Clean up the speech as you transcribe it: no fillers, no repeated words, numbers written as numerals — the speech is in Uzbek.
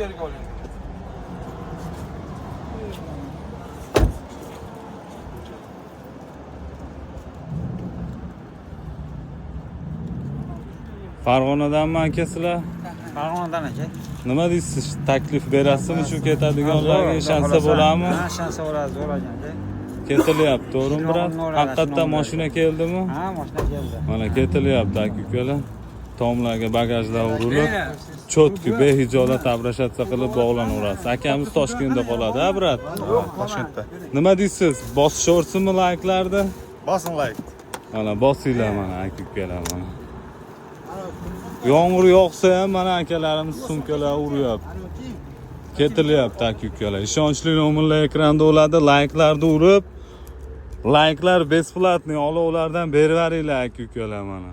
yerga oling. Farg'onadanmi aka sizlar? Farg'onadan aka. Nima deysiz? Taklif berasizmi shu ketadiganlarga shansa bo'ladimi? Ha, shansa bo'ladi, zo'r aka. Ketilyapti, to'g'rimi brat? Haqiqatdan mashina keldimi? Ha, mashina keldi. Mana ketilyapti aka-ukalar. Tomlarga bagajlar urilib, cho'tki behijolat abrashatsiya qilib bog'lanaverasiz. Akamiz Toshkentda qoladi, ha brat? Toshkentda. Nima deysiz? Bosishaversinmi layklarni? Bosing layk. Mana bosinglar mana aka-ukalar mana. Yomg'ir yog'sa ham mana akalarimiz sumkalar uryapti. Ketilyapti aka-ukalar. Ishonchli nomerlar ekranda bo'ladi. Layklarni urib, layklar besplatniy olovlardan beraveringlar aka-ukalar mana.